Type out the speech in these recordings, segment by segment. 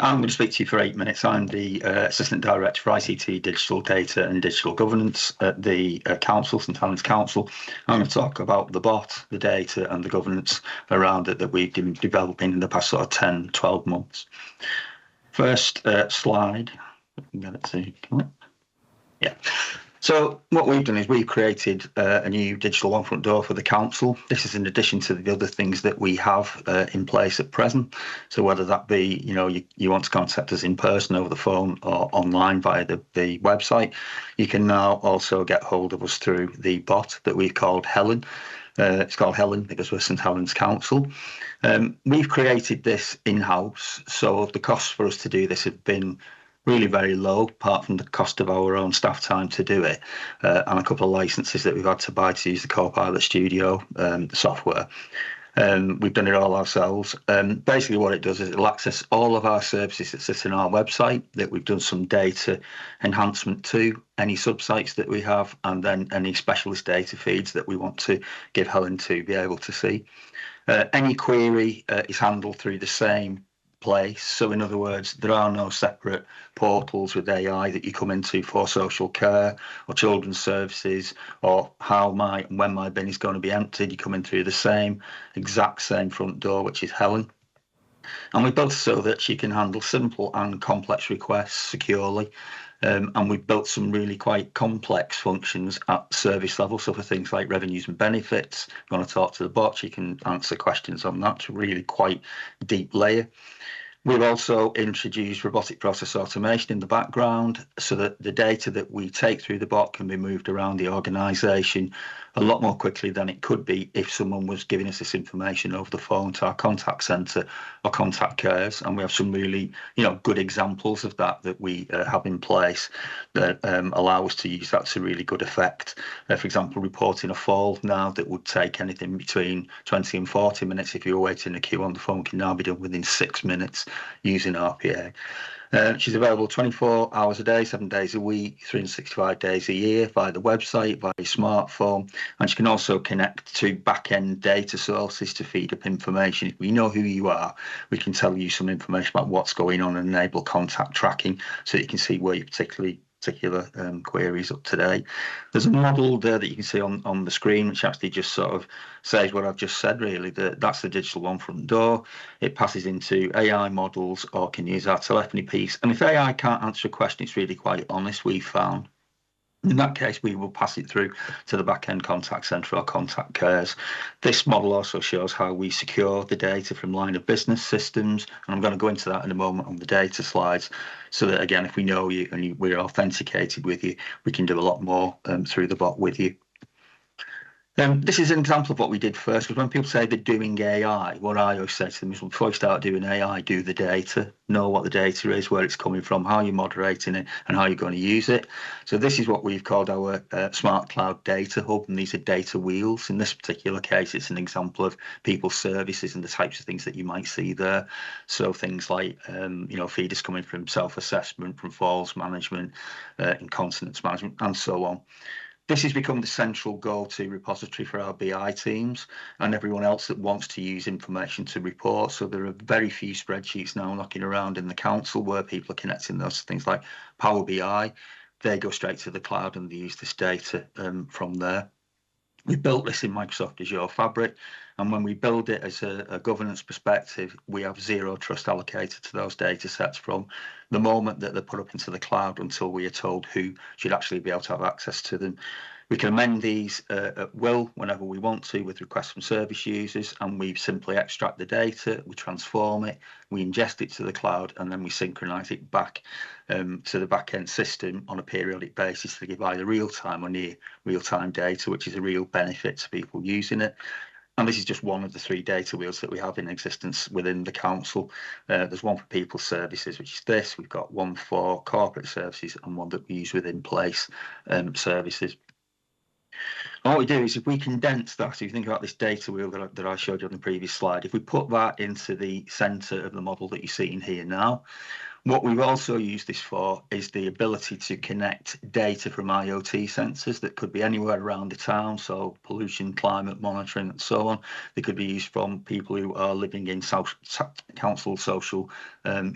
I'm going to speak to you for 8 minutes. I'm the Assistant Director for ICT, Digital Data and Digital Governance at the Council, St Helens Council. I'm going to talk about the bot, the data and the governance around it that we've been developing in the past sort of 10, 12 months. First slide. Get it to come up. Yeah. So what we've done is we've created a new digital one front door for the council. This is in addition to the other things that we have in place at present. So whether that be, you want to contact us in person over the phone or online via the website, you can now also get hold of us through the bot that we've called Helen. It's called Helen because we're St Helens Council. We've created this in-house, so the costs for us to do this have been really very low, apart from the cost of our own staff time to do it, and a couple of licenses that we've had to buy to use the Copilot Studio software. We've done it all ourselves. Basically what it does is it'll access all of our services that sit on our website that we've done some data enhancement to, any subsites that we have, and then any specialist data feeds that we want to give Helen to be able to see. Any query is handled through the same place. So in other words, there are no separate portals with AI that you come into for social care or children's services or when my bin is going to be emptied. You come in through the exact same front door, which is Helen. And we built so that she can handle simple and complex requests securely. And we've built some really quite complex functions at service level. So for things like revenues and benefits, if you want to talk to the bot, you can answer questions on that to really quite deep layer. We've also introduced robotic process automation in the background so that the data that we take through the bot can be moved around the organisation a lot more quickly than it could be if someone was giving us this information over the phone to our contact centre or contact cares. And we have some really, good examples of that we have in place that allow us to use that to really good effect. For example, reporting a fall now that would take anything between 20 and 40 minutes if you were waiting in a queue on the phone can now be done within 6 minutes using RPA. She's available 24 hours a day, 7 days a week, 365 days a year via the website, via smartphone. And she can also connect to back-end data sources to feed up information. If we know who you are, we can tell you some information about what's going on and enable contact tracking so that you can see where your particular queries up to date. There's a model there that you can see on the screen, which actually just sort of says what I've just said, really. That's the digital one front door. It passes into AI models or can use our telephony piece. And if AI can't answer a question, it's really quite honest, we've found. In that case, we will pass it through to the back-end contact centre or contact cares. This model also shows how we secure the data from line of business systems, and I'm going to go into that in a moment on the data slides, so that, again, if we know you and we're authenticated with you, we can do a lot more through the bot with you. This is an example of what we did first, because when people say they're doing AI, what I always say to them is, well, before you start doing AI, do the data, know what the data is, where it's coming from, how you're moderating it, and how you're going to use it. So this is what we've called our Smart Cloud Data Hub, and these are data wheels. In this particular case, it's an example of people's services and the types of things that you might see there. So things like, feeders coming from self-assessment, from falls management, incontinence management, and so on. This has become the central go-to repository for our BI teams and everyone else that wants to use information to report. So there are very few spreadsheets now knocking around in the council where people are connecting those things like Power BI. They go straight to the cloud and they use this data from there. We built this in Microsoft Azure Fabric, and when we build it as a governance perspective, we have zero trust allocated to those data sets from the moment that they're put up into the cloud until we are told who should actually be able to have access to them. We can amend these at will whenever we want to with requests from service users, and we simply extract the data, we transform it, we ingest it to the cloud, and then we synchronize it back to the back-end system on a periodic basis to give either real-time or near real-time data, which is a real benefit to people using it. And this is just one of the 3 data wheels that we have in existence within the council. There's one for people services, which is this. We've got one for corporate services and one that we use within place services. And what we do is if we condense that, if you think about this data wheel that I showed you on the previous slide, if we put that into the centre of the model that you're seeing here now, What we've also used this for is the ability to connect data from IoT sensors that could be anywhere around the town, so pollution, climate monitoring and so on. They could be used from people who are living in council social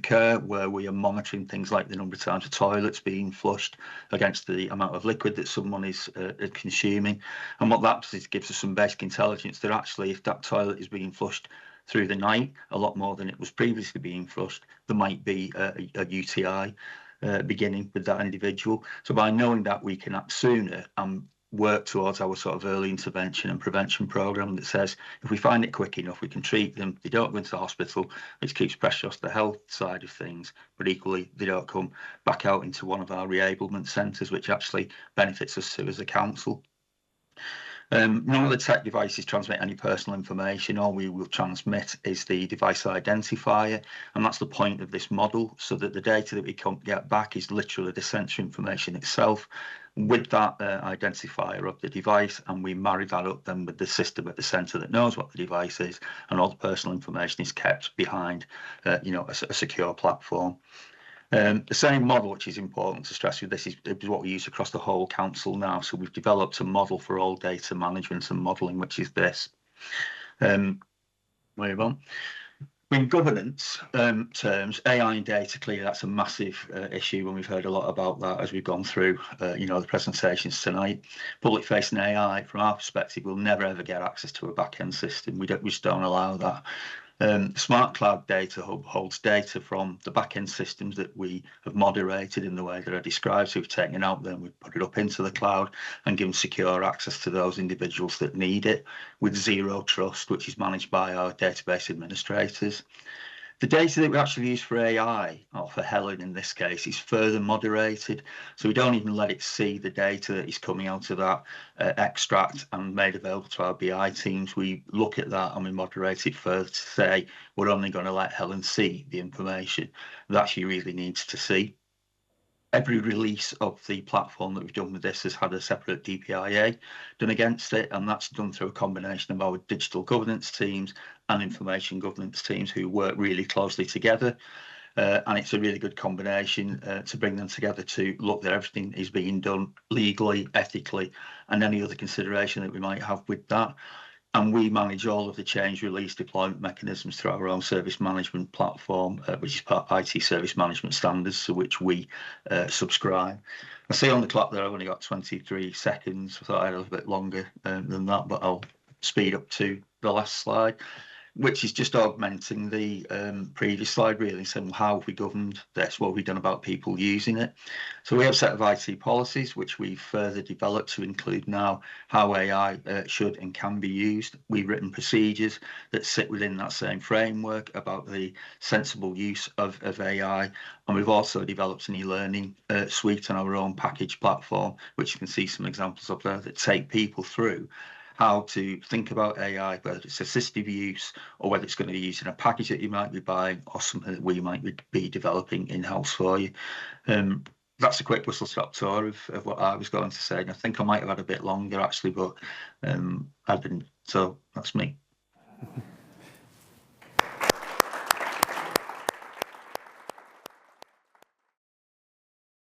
care, where we are monitoring things like the number of times a toilet's being flushed against the amount of liquid that someone is consuming. And what that does is gives us some basic intelligence that actually if that toilet is being flushed through the night, a lot more than it was previously being flushed, there might be a UTI beginning with that individual. So by knowing that, we can act sooner and work towards our sort of early intervention and prevention programme that says if we find it quick enough, we can treat them. They don't go into the hospital, which keeps pressure off the health side of things, but equally they don't come back out into one of our reablement centres, which actually benefits us too as a council. None of the tech devices transmit any personal information. All we will transmit is the device identifier, and that's the point of this model, so that the data that we get back is literally the sensor information itself with that identifier of the device, and we marry that up then with the system at the centre that knows what the device is, and all the personal information is kept behind a secure platform. The same model, which is important to stress with this, is what we use across the whole council now. So we've developed a model for all data management and modelling, which is this. Move on. In governance terms, AI and data, clearly that's a massive issue, and we've heard a lot about that as we've gone through, the presentations tonight. Public-facing AI, from our perspective, will never ever get access to a back-end system. We just don't allow that. Smart Cloud Data Hub holds data from the back-end systems that we have moderated in the way that I described. So we've taken it out, then we've put it up into the cloud and given secure access to those individuals that need it with zero trust, which is managed by our database administrators. The data that we actually use for AI, or for Helen in this case, is further moderated. So we don't even let it see the data that is coming out of that extract and made available to our BI teams. We look at that and we moderate it further to say, we're only going to let Helen see the information that she really needs to see. Every release of the platform that we've done with this has had a separate DPIA done against it, and that's done through a combination of our digital governance teams and information governance teams who work really closely together. And it's a really good combination to bring them together to look that everything is being done legally, ethically, and any other consideration that we might have with that. And we manage all of the change release deployment mechanisms through our own service management platform, which is part of IT service management standards, to which we subscribe. I see on the clock that I've only got 23 seconds. I thought I had a little bit longer than that, but I'll speed up to the last slide, which is just augmenting the previous slide, really, saying how have we governed this, what have we done about people using it. So we have a set of IT policies, which we've further developed to include now how AI should and can be used. We've written procedures that sit within that same framework about the sensible use of AI. And we've also developed an e-learning suite on our own package platform, which you can see some examples of there that take people through how to think about AI, whether it's assistive use or whether it's going to be used in a package that you might be buying or something that we might be developing in-house for you. That's a quick whistle-stop tour of what I was going to say. And I think I might have had a bit longer, actually, but I didn't. So that's me.